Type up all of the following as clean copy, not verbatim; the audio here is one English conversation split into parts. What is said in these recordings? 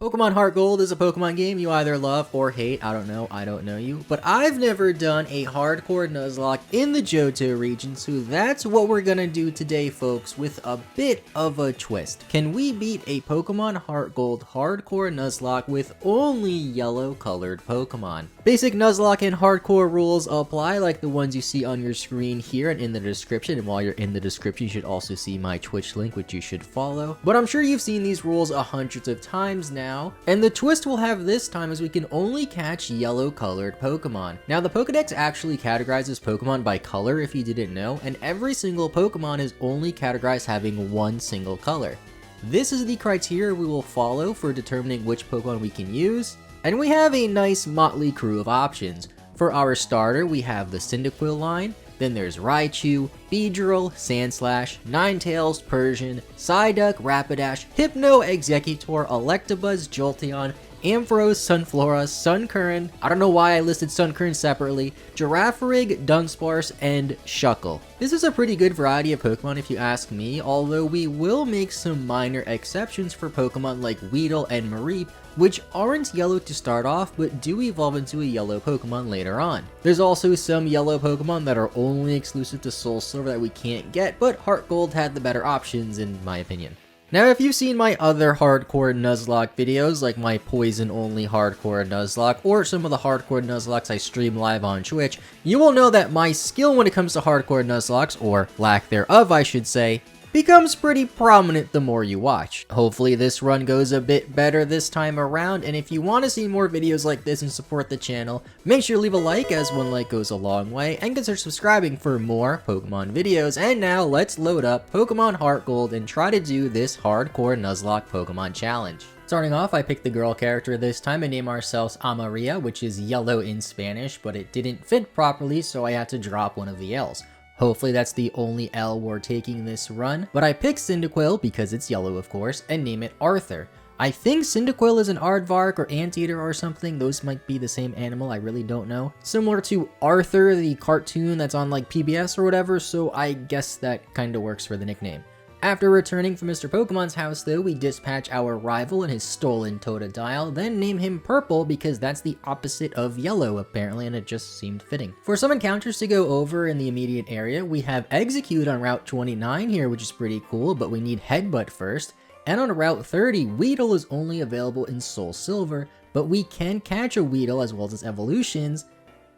Pokemon Heart Gold is a Pokemon game you either love or hate. I don't know you. But I've never done a hardcore Nuzlocke in the Johto region, so that's what we're gonna do today, folks, with a bit of a twist. Can we beat a Pokemon Heart Gold hardcore Nuzlocke with only yellow colored Pokemon? Basic Nuzlocke and hardcore rules apply like the ones you see on your screen here and in the description, and while you're in the description you should also see my Twitch link, which you should follow. But I'm sure you've seen these rules hundreds of times now. And the twist we'll have this time is we can only catch yellow colored Pokemon. Now the Pokedex actually categorizes Pokemon by color if you didn't know, and every single Pokemon is only categorized having one single color. This is the criteria we will follow for determining which Pokemon we can use, and we have a nice motley crew of options. For our starter, we have the Cyndaquil line, then there's Raichu, Beedrill, Sandslash, Ninetales, Persian, Psyduck, Rapidash, Hypno, Exeggutor, Electabuzz, Jolteon, Ampharos, Sunflora, Sunkern, I don't know why I listed Sunkern separately, Girafarig, Dunsparce, and Shuckle. This is a pretty good variety of Pokemon if you ask me, although we will make some minor exceptions for Pokemon like Weedle and Mareep, which aren't yellow to start off, but do evolve into a yellow Pokemon later on. There's also some yellow Pokemon that are only exclusive to Soul Silver that we can't get, but Heart Gold had the better options in my opinion. Now, if you've seen my other hardcore Nuzlocke videos, like my poison-only hardcore Nuzlocke, or some of the hardcore Nuzlockes I stream live on Twitch, you will know that my skill when it comes to hardcore Nuzlockes, or lack thereof I should say, becomes pretty prominent the more you watch. Hopefully this run goes a bit better this time around, and if you want to see more videos like this and support the channel, make sure to leave a like, as one like goes a long way, and consider subscribing for more Pokemon videos. And now let's load up Pokemon Heart Gold and try to do this hardcore Nuzlocke Pokemon challenge. Starting off, I picked the girl character this time and named ourselves Amaria, which is yellow in Spanish, but it didn't fit properly, so I had to drop one of the L's. Hopefully that's the only L we're taking this run, but I picked Cyndaquil because it's yellow of course, and name it Arthur. I think Cyndaquil is an aardvark or anteater or something. Those might be the same animal, I really don't know. Similar to Arthur, the cartoon that's on like PBS or whatever, so I guess that kinda works for the nickname. After returning from Mr. Pokemon's house though, we dispatch our rival and his stolen Totodile, then name him Purple because that's the opposite of yellow apparently, and it just seemed fitting. For some encounters to go over in the immediate area, we have Execute on Route 29 here, which is pretty cool, but we need Headbutt first. And on Route 30, Weedle is only available in Soul Silver, but we can catch a Weedle as well as its evolutions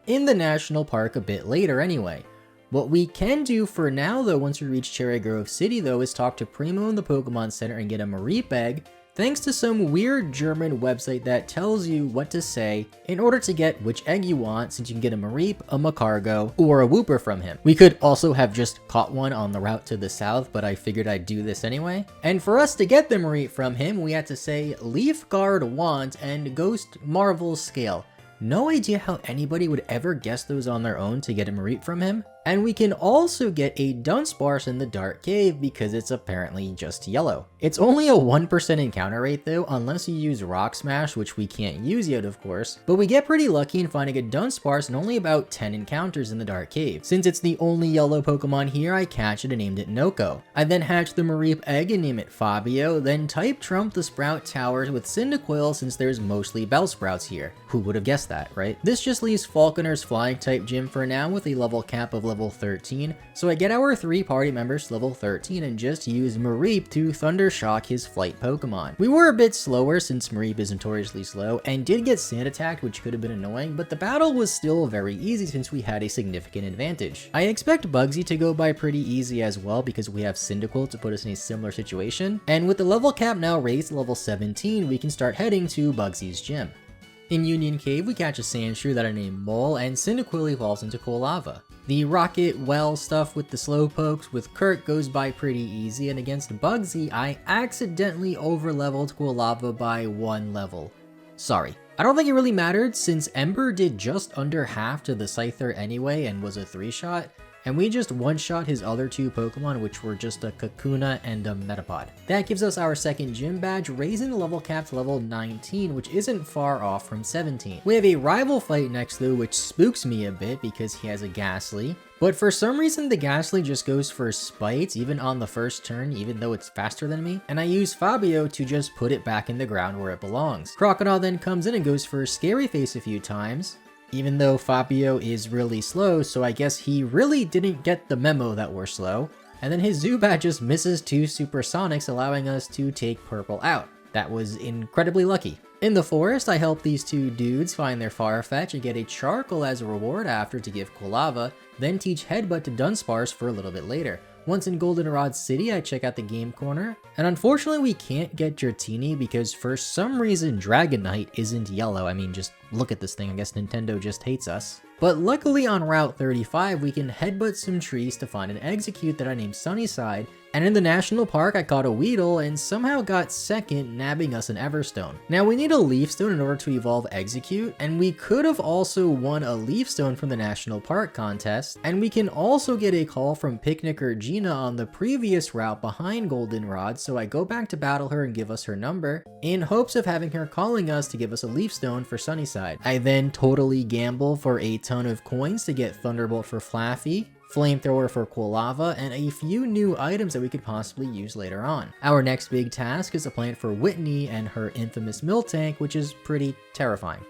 in the National Park a bit later anyway. What we can do for now though, once we reach Cherry Grove City though, is talk to Primo in the Pokemon Center and get a Mareep egg, thanks to some weird German website that tells you what to say in order to get which egg you want, since you can get a Mareep, a Macargo, or a Wooper from him. We could also have just caught one on the route to the south, but I figured I'd do this anyway. And for us to get the Mareep from him, we had to say Leaf Guard Want and Ghost Marvel Scale. No idea how anybody would ever guess those on their own to get a Mareep from him. And we can also get a Dunsparce in the Dark Cave because it's apparently just yellow. It's only a 1% encounter rate though, unless you use Rock Smash, which we can't use yet of course, but we get pretty lucky in finding a Dunsparce in only about 10 encounters in the Dark Cave. Since it's the only yellow Pokemon here, I catch it and named it Noko. I then hatch the Mareep egg and name it Fabio, then type Trump the Sprout Tower with Cyndaquil since there's mostly Bellsprouts here. Who would have guessed that, right? This just leaves Falconer's Flying type gym for now with a level cap of level 13, so I get our 3 party members to level 13 and just use Mareep to Thunder Shock his flight Pokemon. We were a bit slower since Mareep is notoriously slow and did get sand attacked, which could have been annoying, but the battle was still very easy since we had a significant advantage. I expect Bugsy to go by pretty easy as well because we have Cyndaquil to put us in a similar situation, and with the level cap now raised to level 17, we can start heading to Bugsy's gym. In Union Cave, we catch a Sandshrew that I name Mole, and Cyndaquil evolves into Kolava. The Rocket Well stuff with the Slowpokes with Kurt goes by pretty easy, and against Bugsy, I accidentally overleveled Kolava by 1 level. Sorry. I don't think it really mattered since Ember did just under half to the Scyther anyway and was a 3-shot, and we just one-shot his other 2 Pokemon, which were just a Kakuna and a Metapod. That gives us our second gym badge, raising the level cap to level 19, which isn't far off from 17. We have a rival fight next though, which spooks me a bit because he has a Ghastly, But for some reason, the Ghastly just goes for Spite even on the first turn, even though it's faster than me. And I use Fabio to just put it back in the ground where it belongs. Crocodile then comes in and goes for Scary Face a few times, even though Fabio is really slow, so I guess he really didn't get the memo that we're slow. And then his Zubat just misses 2 Supersonics, allowing us to take purple out. That was incredibly lucky. In the forest, I help these 2 dudes find their Farfetch and get a Charcoal as a reward after to give Quilava, then teach Headbutt to Dunsparce for a little bit later. Once in Goldenrod City, I check out the game corner, and unfortunately we can't get Dratini because for some reason Dragonite isn't yellow. I mean, just look at this thing, I guess Nintendo just hates us. But luckily on Route 35, we can headbutt some trees to find an Execute that I named Sunnyside, and in the National Park I caught a Weedle and somehow got second, nabbing us an Everstone. Now we need a Leaf Stone in order to evolve Execute, and we could have also won a Leaf Stone from the National Park contest, and we can also get a call from Picnicker Gina on the previous route behind Goldenrod, so I go back to battle her and give us her number, in hopes of having her calling us to give us a Leaf Stone for Sunnyside. I then totally gamble for a ton of coins to get Thunderbolt for Flaffy, Flamethrower for Quilava, and a few new items that we could possibly use later on. Our next big task is to plant for Whitney and her infamous Miltank, which is pretty terrifying.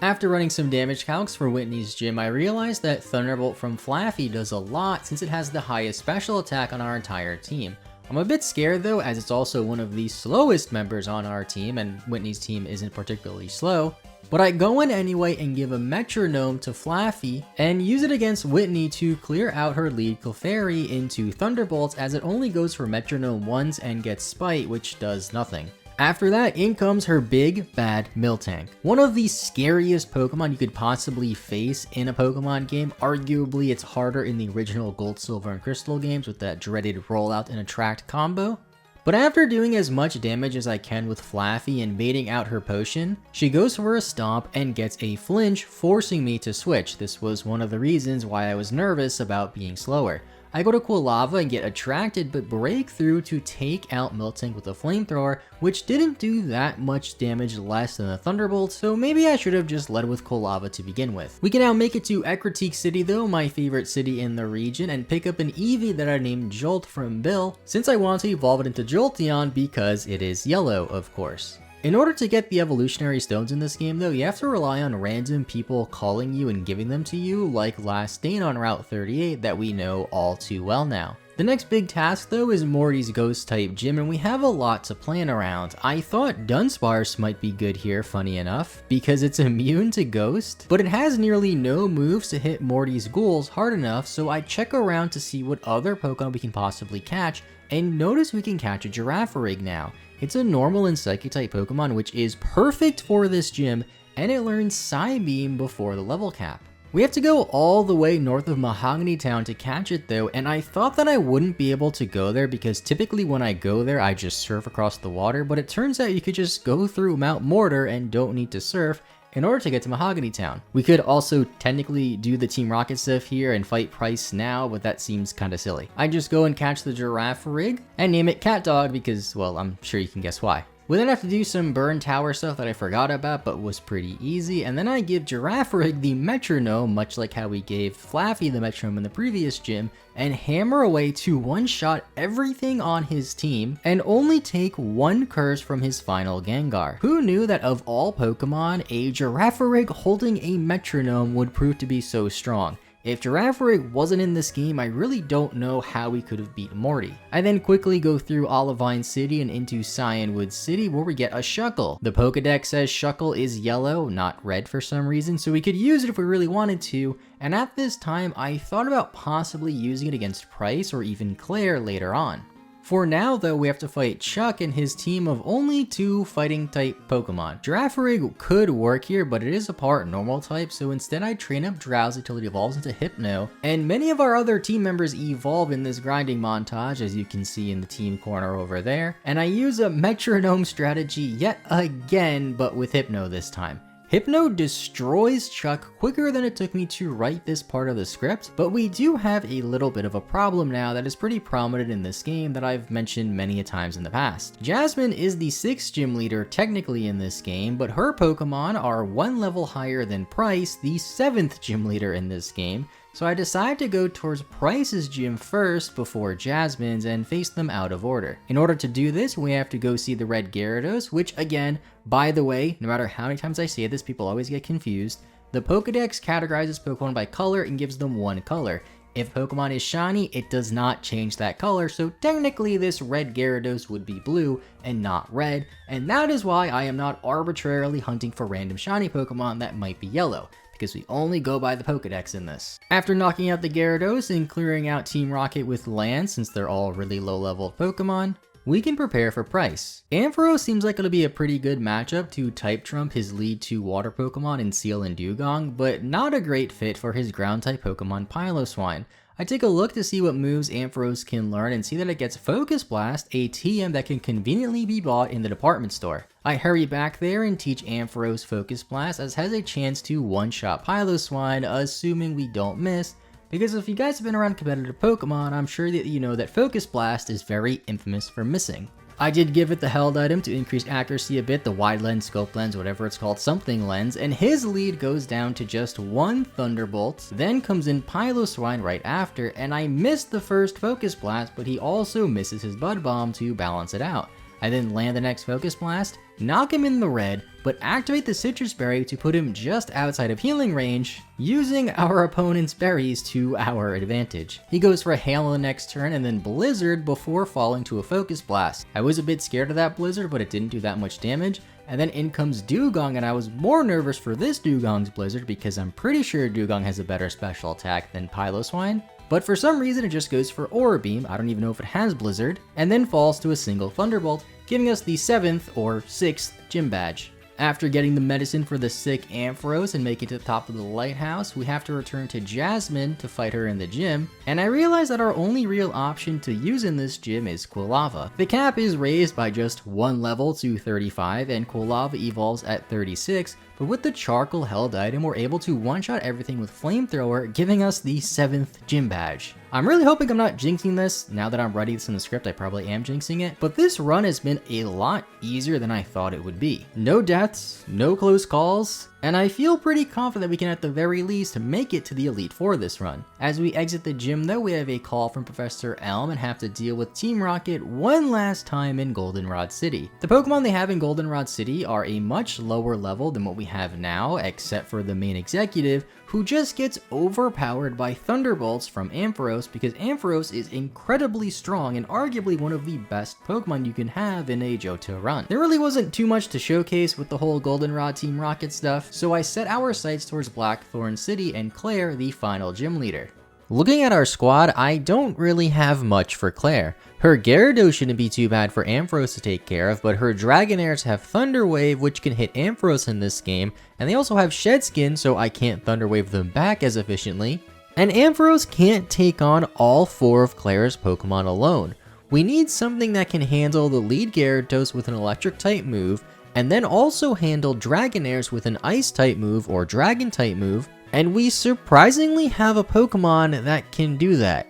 After running some damage calcs for Whitney's gym, I realized that Thunderbolt from Flaffy does a lot since it has the highest special attack on our entire team. I'm a bit scared though, as it's also one of the slowest members on our team, and Whitney's team isn't particularly slow. But I go in anyway and give a Metronome to Flaffy and use it against Whitney to clear out her lead Clefairy into Thunderbolts, as it only goes for Metronome once and gets Spite, which does nothing. After that, in comes her big bad Miltank. One of the scariest Pokemon you could possibly face in a Pokemon game. Arguably, it's harder in the original Gold, Silver, and Crystal games with that dreaded rollout and attract combo. But after doing as much damage as I can with Flaffy and baiting out her potion, she goes for a Stomp and gets a Flinch, forcing me to switch. This was one of the reasons why I was nervous about being slower. I go to Quilava and get attracted but break through to take out Miltank with a Flamethrower, which didn't do that much damage less than a Thunderbolt, so maybe I should have just led with Quilava to begin with. We can now make it to Ecruteak City though, my favorite city in the region, and pick up an Eevee that I named Jolt from Bill, since I want to evolve it into Jolteon because it is yellow, of course. In order to get the evolutionary stones in this game though, you have to rely on random people calling you and giving them to you, like Last Dane on Route 38 that we know all too well now. The next big task though is Morty's ghost type gym, and we have a lot to plan around. I thought Dunsparce might be good here, funny enough, because it's immune to ghost, but it has nearly no moves to hit Morty's ghouls hard enough, so I check around to see what other Pokemon we can possibly catch, and notice we can catch a Girafarig now. It's a normal and Psychic type Pokemon, which is perfect for this gym, and it learns Psybeam before the level cap. We have to go all the way north of Mahogany Town to catch it though, and I thought that I wouldn't be able to go there because typically when I go there I just surf across the water, but it turns out you could just go through Mount Mortar and don't need to surf in order to get to Mahogany Town. We could also technically do the Team Rocket stuff here and fight Price now, but that seems kinda silly. I just go and catch the Girafarig and name it Cat Dog because, well, I'm sure you can guess why. We then have to do some Burn Tower stuff that I forgot about but was pretty easy, and then I give Girafarig the Metronome, much like how we gave Flaffy the Metronome in the previous gym, and hammer away to one-shot everything on his team and only take one curse from his final Gengar. Who knew that of all Pokemon, a Girafarig holding a Metronome would prove to be so strong? If Girafarig wasn't in this game, I really don't know how we could have beat Morty. I then quickly go through Olivine City and into Cyanwood City where we get a Shuckle. The Pokedex says Shuckle is yellow, not red for some reason, so we could use it if we really wanted to, and at this time I thought about possibly using it against Price or even Claire later on. For now though, we have to fight Chuck and his team of only 2 fighting type Pokemon. Girafarig could work here, but it is a part normal type, so instead I train up Drowsy till it evolves into Hypno, and many of our other team members evolve in this grinding montage, as you can see in the team corner over there, and I use a Metronome strategy yet again, but with Hypno this time. Hypno destroys Chuck quicker than it took me to write this part of the script, but we do have a little bit of a problem now that is pretty prominent in this game that I've mentioned many a times in the past. Jasmine is the 6th gym leader technically in this game, but her Pokemon are 1 level higher than Price, the 7th gym leader in this game, So I decided to go towards Price's gym first before Jasmine's and face them out of order. In order to do this, we have to go see the red Gyarados, which again, by the way, no matter how many times I say this, people always get confused. The Pokedex categorizes Pokemon by color and gives them one color. If Pokemon is shiny, it does not change that color, so technically this red Gyarados would be blue and not red, and that is why I am not arbitrarily hunting for random shiny Pokemon that might be yellow, because we only go by the Pokedex in this. After knocking out the Gyarados and clearing out Team Rocket with land, since they're all really low-level Pokemon, we can prepare for Price. Ampharos seems like it'll be a pretty good matchup to type trump his lead 2 water Pokemon in Seal and Dugong, but not a great fit for his ground type Pokemon Piloswine. I take a look to see what moves Ampharos can learn and see that it gets Focus Blast, a TM that can conveniently be bought in the department store. I hurry back there and teach Ampharos Focus Blast as has a chance to one-shot Piloswine, assuming we don't miss, because if you guys have been around competitive Pokemon, I'm sure that you know that Focus Blast is very infamous for missing. I did give it the held item to increase accuracy a bit, the wide lens, scope lens, whatever it's called, something lens, and his lead goes down to just 1 Thunderbolt. Then comes in Piloswine right after, and I missed the first Focus Blast, but he also misses his Bud Bomb to balance it out. I then land the next Focus Blast, knock him in the red, but activate the Citrus Berry to put him just outside of healing range, using our opponent's berries to our advantage. He goes for a Hail on the next turn and then Blizzard before falling to a Focus Blast. I was a bit scared of that Blizzard, but it didn't do that much damage. And then in comes Dugong, and I was more nervous for this Dugong's Blizzard because I'm pretty sure Dugong has a better special attack than Piloswine. But for some reason it just goes for Aura Beam, I don't even know if it has Blizzard, and then falls to a single Thunderbolt, giving us the 7th or 6th gym badge. After getting the medicine for the sick Ampharos and making it to the top of the lighthouse, we have to return to Jasmine to fight her in the gym, and I realize that our only real option to use in this gym is Quilava. The cap is raised by just 1 level to 35, and Quilava evolves at 36, but with the charcoal held item, we're able to one-shot everything with Flamethrower, giving us the 7th gym badge. I'm really hoping I'm not jinxing this. Now that I'm writing this in the script, I probably am jinxing it, but this run has been a lot easier than I thought it would be. No deaths, no close calls, and I feel pretty confident we can at the very least make it to the Elite Four this run. As we exit the gym though, we have a call from Professor Elm and have to deal with Team Rocket one last time in Goldenrod City. The Pokemon they have in Goldenrod City are a much lower level than what we have now, except for the main executive, who just gets overpowered by Thunderbolts from Ampharos because Ampharos is incredibly strong and arguably one of the best Pokemon you can have in a Johto run. There really wasn't too much to showcase with the whole Goldenrod Team Rocket stuff, so I set our sights towards Blackthorn City and Claire, the final gym leader. Looking at our squad, I don't really have much for Claire. Her Gyarados shouldn't be too bad for Ampharos to take care of, but her Dragonairs have Thunder Wave, which can hit Ampharos in this game, and they also have Shed Skin, so I can't Thunder Wave them back as efficiently. And Ampharos can't take on all 4 of Claire's Pokemon alone. We need something that can handle the lead Gyarados with an Electric type move, and then also handle Dragonairs with an Ice type move or Dragon type move, and we surprisingly have a Pokemon that can do that.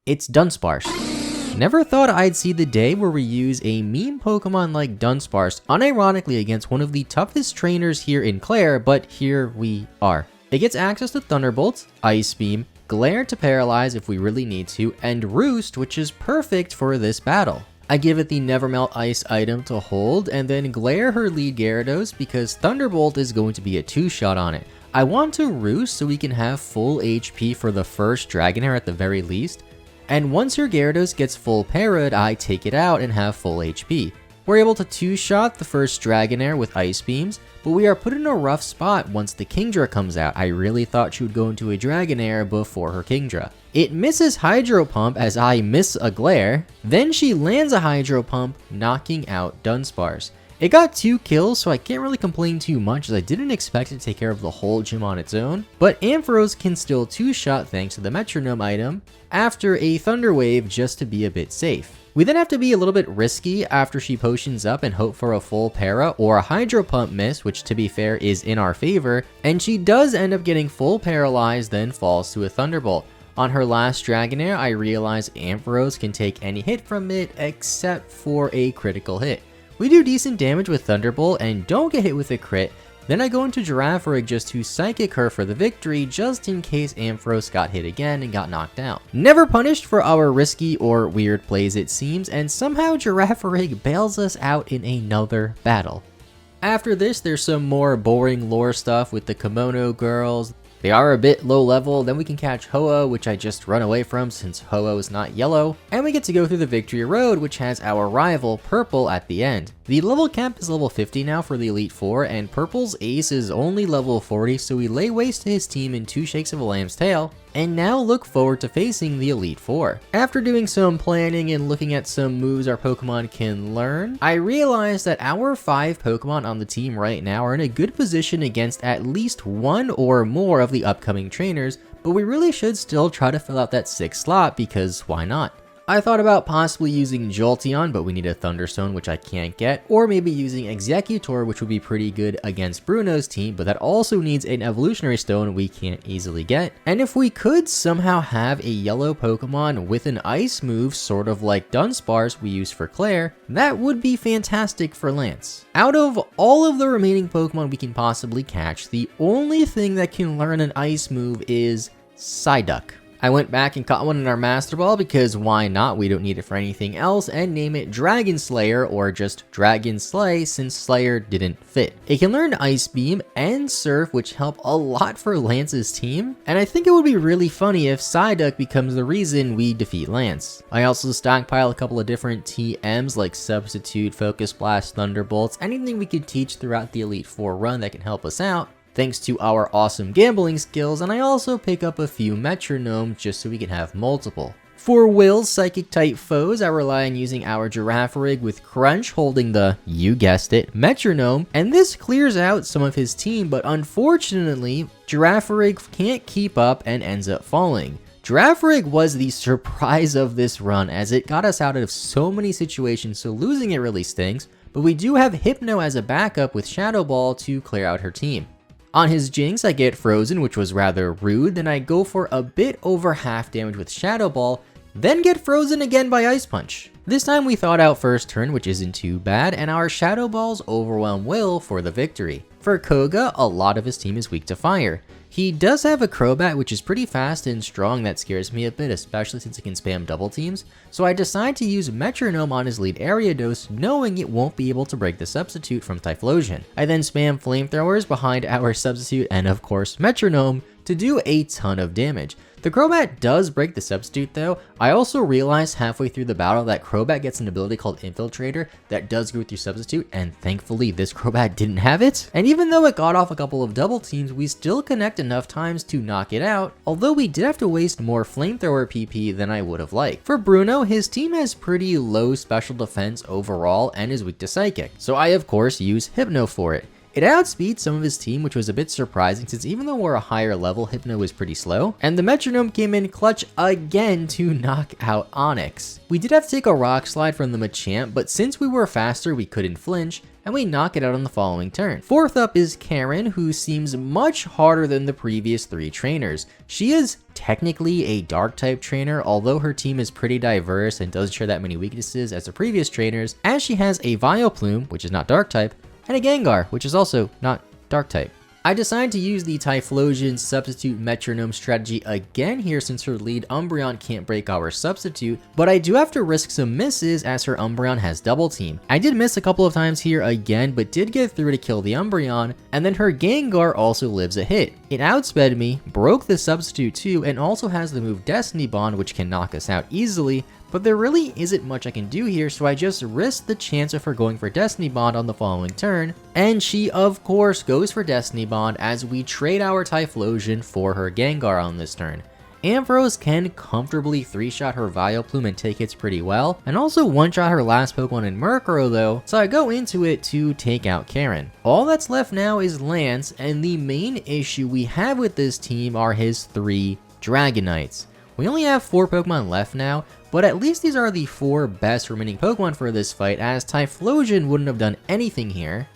It's Dunsparce. Never thought I'd see the day where we use a meme Pokemon like Dunsparce unironically against one of the toughest trainers here in Claire, but here we are. It gets access to Thunderbolt, Ice Beam, Glare to paralyze if we really need to, and Roost, which is perfect for this battle. I give it the Never Melt Ice item to hold, and then Glare her lead Gyarados because Thunderbolt is going to be a 2-shot on it. I want to Roost so we can have full HP for the first Dragonair at the very least, and once her Gyarados gets full para'd, I take it out and have full HP. We're able to 2-shot the first Dragonair with Ice Beams, but we are put in a rough spot once the Kingdra comes out. I really thought she would go into a Dragonair before her Kingdra. It misses Hydro Pump as I miss a Glare, then she lands a Hydro Pump, knocking out Dunsparce. It got 2 kills, so I can't really complain too much as I didn't expect it to take care of the whole gym on its own, but Ampharos can still 2-shot thanks to the Metronome item after a Thunder Wave just to be a bit safe. We then have to be a little bit risky after she potions up and hope for a full para or a Hydro Pump miss, which to be fair is in our favor, and she does end up getting full paralyzed, then falls to a Thunderbolt. On her last Dragonair, I realize Ampharos can take any hit from it except for a critical hit. We do decent damage with Thunderbolt and don't get hit with a crit, Then I go into Girafarig just to Psychic her for the victory, just in case Ampharos got hit again and got knocked out. Never punished for our risky or weird plays it seems, and somehow Girafarig bails us out in another battle. After this, there's some more boring lore stuff with the Kimono girls. They are a bit low level, then we can catch Ho-Oh, which I just run away from since Ho-Oh is not yellow, and we get to go through the Victory Road, which has our rival, Purple, at the end. The level cap is level 50 now for the Elite Four, and Purple's ace is only level 40, so we lay waste to his team in 2 shakes of a lamb's tail, and now look forward to facing the Elite Four. After doing some planning and looking at some moves our Pokemon can learn, I realized that our 5 Pokemon on the team right now are in a good position against at least one or more of the upcoming trainers, but we really should still try to fill out that 6th slot because why not? I thought about possibly using Jolteon, but we need a Thunderstone, which I can't get, or maybe using Executor, which would be pretty good against Bruno's team, but that also needs an Evolutionary Stone we can't easily get. And if we could somehow have a yellow Pokemon with an Ice move, sort of like Dunsparce we use for Claire, that would be fantastic for Lance. Out of all of the remaining Pokemon we can possibly catch, the only thing that can learn an Ice move is Psyduck. I went back and caught one in our Master Ball because why not, we don't need it for anything else, and name it Dragon Slayer or just Dragon Slay since Slayer didn't fit. It can learn Ice Beam and Surf, which help a lot for Lance's team, and I think it would be really funny if Psyduck becomes the reason we defeat Lance. I also stockpile a couple of different TMs like Substitute, Focus Blast, Thunderbolts, anything we could teach throughout the Elite Four run that can help us out, thanks to our awesome gambling skills, and I also pick up a few Metronomes just so we can have multiple. For Will's Psychic-type foes, I rely on using our Girafarig with Crunch holding the, you guessed it, Metronome, and this clears out some of his team, but unfortunately, Girafarig can't keep up and ends up falling. Girafarig was the surprise of this run as it got us out of so many situations, so losing it really stinks, but we do have Hypno as a backup with Shadow Ball to clear out her team. On his Jinx, I get Frozen, which was rather rude, then I go for a bit over half damage with Shadow Ball, then get Frozen again by Ice Punch. This time we thought out first turn, which isn't too bad, and our Shadow Balls overwhelm Will for the victory. For Koga, a lot of his team is weak to fire. He does have a Crobat, which is pretty fast and strong. That scares me a bit, especially since it can spam double teams, so I decide to use Metronome on his lead Ariados, knowing it won't be able to break the Substitute from Typhlosion. I then spam Flamethrowers behind our Substitute and of course Metronome to do a ton of damage. The Crobat does break the Substitute though. I also realized halfway through the battle that Crobat gets an ability called Infiltrator that does go through Substitute, and thankfully this Crobat didn't have it. And even though it got off a couple of double teams, we still connect enough times to knock it out, although we did have to waste more Flamethrower PP than I would have liked. For Bruno, his team has pretty low special defense overall and is weak to Psychic, so I of course use Hypno for it. It outspeeds some of his team, which was a bit surprising since even though we're a higher level, Hypno was pretty slow, and the Metronome came in clutch again to knock out Onix. We did have to take a Rock Slide from the Machamp, but since we were faster, we couldn't flinch, and we knock it out on the following turn. Fourth up is Karen, who seems much harder than the previous 3 trainers. She is technically a Dark-type trainer, although her team is pretty diverse and doesn't share that many weaknesses as the previous trainers, as she has a Vileplume, which is not Dark-type, and a Gengar, which is also not Dark-type. I decided to use the Typhlosion Substitute Metronome strategy again here since her lead Umbreon can't break our Substitute, but I do have to risk some misses as her Umbreon has Double Team. I did miss a couple of times here again, but did get through to kill the Umbreon, and then her Gengar also lives a hit. It outsped me, broke the Substitute too, and also has the move Destiny Bond, which can knock us out easily, but there really isn't much I can do here, so I just risked the chance of her going for Destiny Bond on the following turn, and she of course goes for Destiny Bond as we trade our Typhlosion for her Gengar on this turn. Ampharos can comfortably 3-shot her Vileplume and take hits pretty well, and also 1-shot her last Pokemon in Murkrow though, so I go into it to take out Karen. All that's left now is Lance, and the main issue we have with this team are his 3 Dragonites. We only have 4 Pokemon left now, but at least these are the 4 best remaining Pokemon for this fight, as Typhlosion wouldn't have done anything here,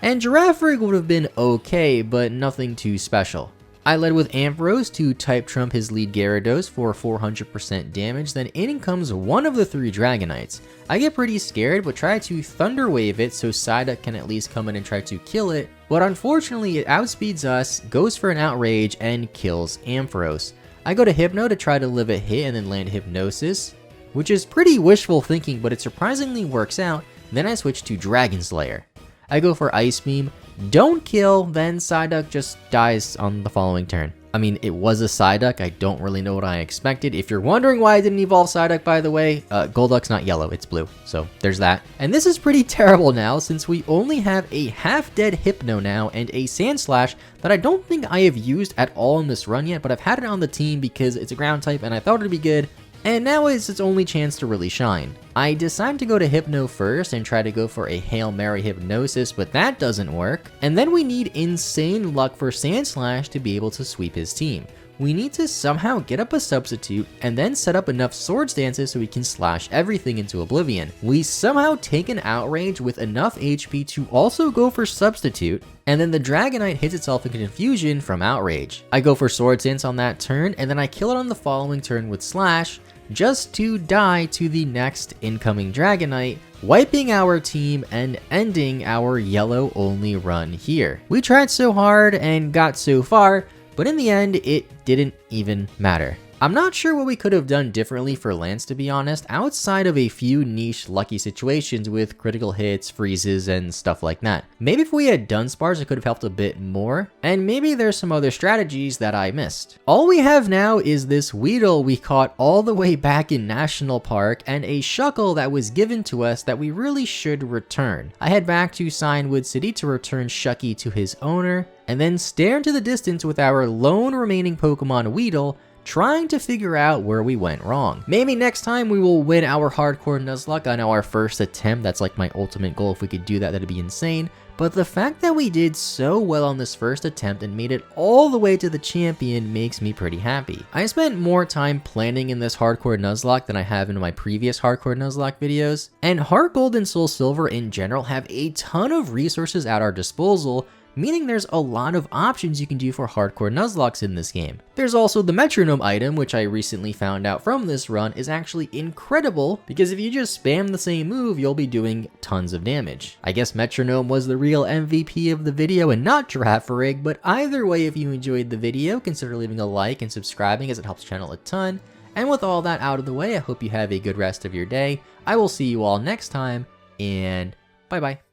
and Girafarig would have been okay, but nothing too special. I led with Ampharos to type trump his lead Gyarados for 400% damage, then in comes one of the 3 Dragonites. I get pretty scared but try to Thunder Wave it so Psyduck can at least come in and try to kill it, but unfortunately it outspeeds us, goes for an Outrage, and kills Ampharos. I go to Hypno to try to live a hit and then land Hypnosis, which is pretty wishful thinking but it surprisingly works out. Then I switch to Dragon Slayer. I go for Ice Beam, don't kill, then Psyduck just dies on the following turn. I mean, it was a Psyduck, I don't really know what I expected. If you're wondering why I didn't evolve Psyduck, by the way, Golduck's not yellow, it's blue, so there's that. And this is pretty terrible now, since we only have a half-dead Hypno now and a Sandslash that I don't think I have used at all in this run yet, but I've had it on the team because it's a ground type and I thought it'd be good. And now is its only chance to really shine. I decide to go to Hypno first and try to go for a Hail Mary Hypnosis, but that doesn't work. And then we need insane luck for Sandslash to be able to sweep his team. We need to somehow get up a substitute and then set up enough Swords Dances so we can slash everything into oblivion. We somehow take an Outrage with enough HP to also go for substitute, and then the Dragonite hits itself in confusion from Outrage. I go for Swords Dance on that turn, and then I kill it on the following turn with Slash, just to die to the next incoming Dragonite, wiping our team and ending our yellow only run here. We tried so hard and got so far, but in the end it didn't even matter. I'm not sure what we could have done differently for Lance, to be honest, outside of a few niche lucky situations with critical hits, freezes, and stuff like that. Maybe if we had Dunsparce, it could have helped a bit more, and maybe there's some other strategies that I missed. All we have now is this Weedle we caught all the way back in National Park, and a Shuckle that was given to us that we really should return. I head back to Cianwood City to return Shucky to his owner, and then stare into the distance with our lone remaining Pokemon Weedle, trying to figure out where we went wrong. Maybe next time we will win our hardcore Nuzlocke on our first attempt. That's like my ultimate goal. If we could do that, that'd be insane. But the fact that we did so well on this first attempt and made it all the way to the champion makes me pretty happy. I spent more time planning in this hardcore Nuzlocke than I have in my previous hardcore Nuzlocke videos. And Heart Gold and Soul Silver in general have a ton of resources at our disposal, meaning there's a lot of options you can do for hardcore Nuzlockes in this game. There's also the Metronome item, which I recently found out from this run is actually incredible, because if you just spam the same move, you'll be doing tons of damage. I guess Metronome was the real MVP of the video and not Girafarig, but either way, if you enjoyed the video, consider leaving a like and subscribing as it helps the channel a ton. And with all that out of the way, I hope you have a good rest of your day. I will see you all next time, and bye bye.